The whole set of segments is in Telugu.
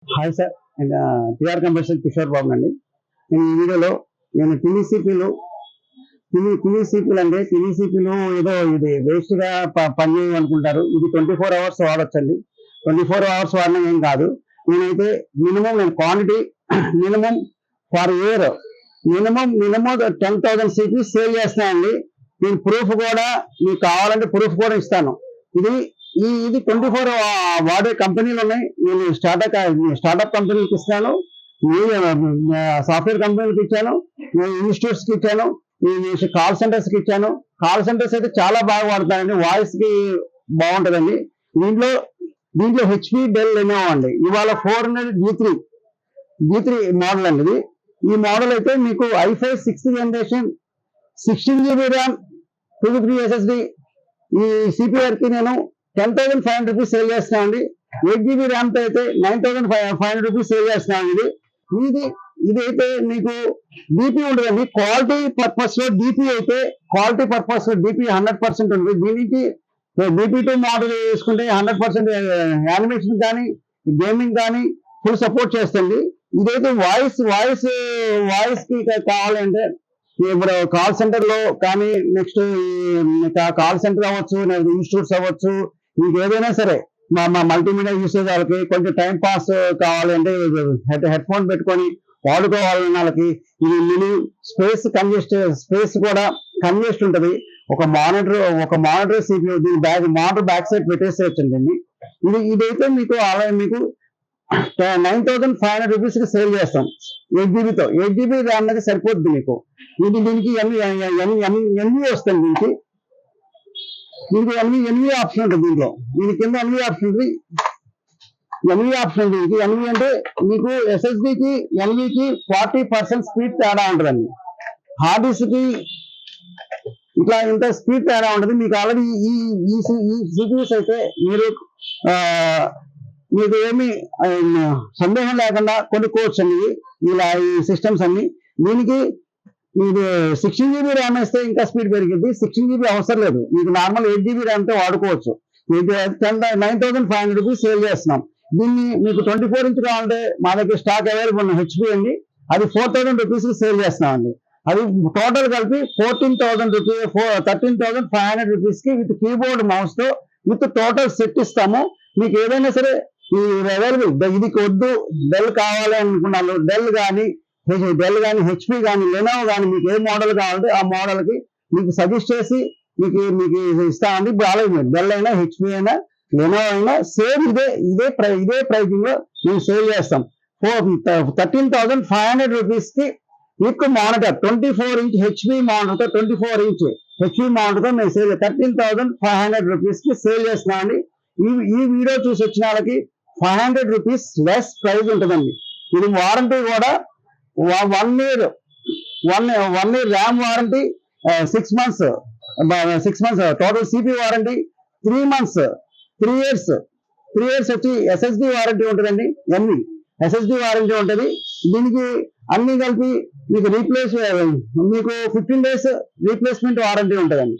హాయ్ సార్, నేను టిఆర్ కంప్రెషన్ కిషోర్ బాబు అండి. నేను ఈ వీడియోలో నేను పివిసిపిలు అంటే పివిసిపిలు ఏదో ఇది వేస్ట్ గా పనిచేయ అనుకుంటారు. ఇది 24 hours వాడొచ్చండి. 24 hours వాడడం ఏం కాదు. నేనైతే నేను quantity minimum for year minimum 10,000 CP sale చేస్తున్నానండి. నేను ప్రూఫ్ కూడా మీకు కావాలంటే ప్రూఫ్ కూడా ఇస్తాను. ఇది 24 వాడే కంపెనీలు ఉన్నాయి. నేను స్టార్టప్ కంపెనీలకు ఇస్తాను, సాఫ్ట్వేర్ కంపెనీలకు ఇచ్చాను, ఇన్స్టిట్యూట్స్ కి ఇచ్చాను, కాల్ సెంటర్స్ కి ఇచ్చాను. కాల్ సెంటర్స్ అయితే చాలా బాగా వాడతానండి, వాయిస్ కి బాగుంటదండి. దీంట్లో హెచ్పి, డెల్, లెనోవో అండి. ఇవాళ 400 G3 మోడల్ అండి. ఈ మోడల్ అయితే మీకు i5 6th generation 16 GB RAM 253 SSD. ఈ సిపిఆర్ కి నేను 10,500 రూపీస్ సేల్ చేస్తున్నాను అండి. 8 GB ర్యామ్ తో అయితే 9,500 రూపీస్ సేల్ చేస్తున్నాను. ఇదైతే మీకు డిపి ఉంటుందండి. క్వాలిటీ పర్పస్ లో డిపి అయితే 100% ఉంది. దీనికి DP2 మోడల్ వేసుకుంటే 100% యానిమేషన్ కానీ గేమింగ్ కానీ ఫుల్ సపోర్ట్ చేస్తుంది. ఇదైతే వాయిస్ కి కావాలంటే ఇప్పుడు కాల్ సెంటర్ లో కానీ, నెక్స్ట్ కాల్ సెంటర్ అవ్వచ్చు, ఇన్స్టిట్యూట్స్ అవ్వచ్చు, మీకు ఏదైనా సరే మా మల్టీమీడియా యూసేజ్ వాళ్ళకి కొంచెం టైం పాస్ కావాలంటే హెడ్ ఫోన్ పెట్టుకొని వాడుకోవాలన్న వాళ్ళకి ఇది మినీ స్పేస్ కూడా కంజెస్ట్ ఉంటుంది. ఒక మానిటర్ సిపియు దీని మానిటర్ బ్యాక్ సైడ్ పెట్టేసేయచ్చండి. ఇదైతే మీకు అలాగే మీకు 9,500 రూపీస్ కి సేల్ చేస్తాం. 8 GB ర్యామ్ అనేది సరిపోద్ది మీకు. దీనికి ఎన్వి వస్తుంది. దీనికి ఎన్వి ఆప్షన్ ఉంటుంది. దీని కింద ఎన్వి ఆప్షన్ ఉంటుంది. ఎన్వి అంటే మీకు ఎస్ఎస్డికి ఎన్వికి 40% స్పీడ్ తేడా ఉంటుందండి. హార్డ్ డిస్క్ కి ఇంత స్పీడ్ తేడా ఉంటుంది. మీకు ఆల్రెడీ ఈ సిపియూస్ అయితే మీకు ఏమి సందేహం లేకుండా కొనుక్కోవచ్చు అండి. ఇలా ఈ సిస్టమ్స్ అన్ని. దీనికి మీరు 16 GB ర్యామ్ వేస్తే ఇంకా స్పీడ్ పెరిగింది. 16 GB అవసరం లేదు, మీకు నార్మల్ 8 GB ర్యామ్ తో వాడుకోవచ్చు. 9,500 రూపీస్ సేల్ చేస్తున్నాం. దీన్ని మీకు 24 ఇంచ్ కావాలంటే మా దగ్గర స్టాక్ అవైలబుల్ ఉన్న హెచ్పి అండి. అది 4,000 రూపీస్ సేల్ చేస్తున్నాం అండి. అది టోటల్ కలిపి 13,500 రూపీస్ కి విత్ కీబోర్డ్ మౌస్ తో విత్ టోటల్ సెట్ ఇస్తాము. మీకు ఏదైనా సరే అవైలబుల్. ఇది వద్దు, డెల్ కావాలి అనుకున్నాను, డెల్ కానీ హెచ్పి కానీ లెనోవో కానీ మీకు ఏ మోడల్ కావాలంటే ఆ మోడల్ కి మీకు సజెస్ట్ చేసి మీకు ఇస్తామండి. ఇప్పుడు అలాగే డెల్ అయినా, హెచ్పి అయినా, లెనోవో అయినా సేమ్ ఇదే ప్రైజింగ్ లో మేము సేల్ చేస్తాం. 13,500 రూపీస్ కి మీకు మానిటర్ 24 ఇంచ్ హెచ్పి మానిటర్ తో 24 ఇంచ్ హెచ్పి మానిటర్ తో మేము సేల్ 13,500 రూపీస్ కి సేల్ చేస్తున్నామండి. ఈ వీడియో చూసి వచ్చిన వాళ్ళకి 500 రూపీస్ లెస్ ప్రైస్ ఉంటుందండి. ఇది వారంటీ కూడా 1 year RAM warranty, 6 months total CP warranty, 3 months 3 years వచ్చి ఎస్ఎస్డి వారంటీ ఉంటుందండి. ఎస్ఎస్డి వారంటీ ఉంటుంది. దీనికి అన్ని కలిపి మీకు మీకు 15 days రీప్లేస్మెంట్ వారంటీ ఉంటుందండి.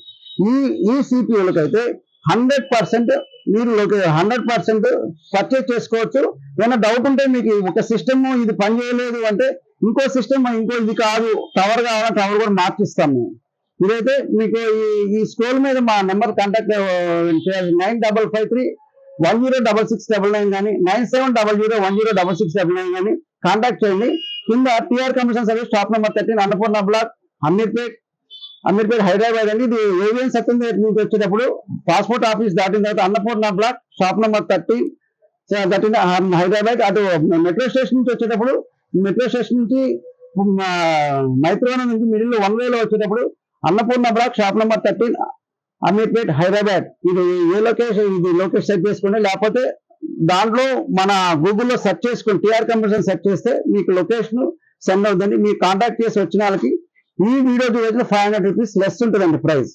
ఈ సిపియూలకైతే 100% మీరు 100% పర్చేజ్ చేసుకోవచ్చు. ఏమైనా డౌట్ ఉంటే మీకు ఒక సిస్టమ్ ఇది పని చేయలేదు అంటే ఇంకో సిస్టమ్ ఇది కాదు, టవర్ కావాలంటే టవర్ కూడా మార్చిస్తాం మేము. ఇదైతే మీకు ఈ స్క్రోల్ మీద మా నెంబర్ కాంటాక్ట్ చేయాలి. 9553106699 కానీ 9700106699 కానీ కాంటాక్ట్ చేయండి. కింద TR compression service shop number 13 Annapurna block, Ameerpet Hyderabad అండి. ఇది ఏవిఎన్ సెకండ్ నుంచి వచ్చేటప్పుడు పాస్పోర్ట్ ఆఫీస్ దాటిన తర్వాత Annapurna block shop number 13 Hyderabad. అటు మెట్రో స్టేషన్ నుంచి వచ్చేటప్పుడు మెట్రో స్టేషన్ నుంచి మైత్రోవనం నుంచి మిడిల్ 1 way లో వచ్చేటప్పుడు Annapurna block shop number 13 Ameerpet Hyderabad. ఇది లొకేషన్ సెట్ చేసుకోండి. లేకపోతే దాంట్లో మన గూగుల్లో సెర్చ్ చేసుకుని టిఆర్ కంప్రెషన్ సెర్చ్ చేస్తే మీకు లొకేషన్ సెండ్ అవుతుంది. మీకు కాంటాక్ట్ చేసి వచ్చిన వాళ్ళకి ఈ వీడియో చూడేది 500 రూపీస్ లెస్ ఉంటుందండి ప్రైస్.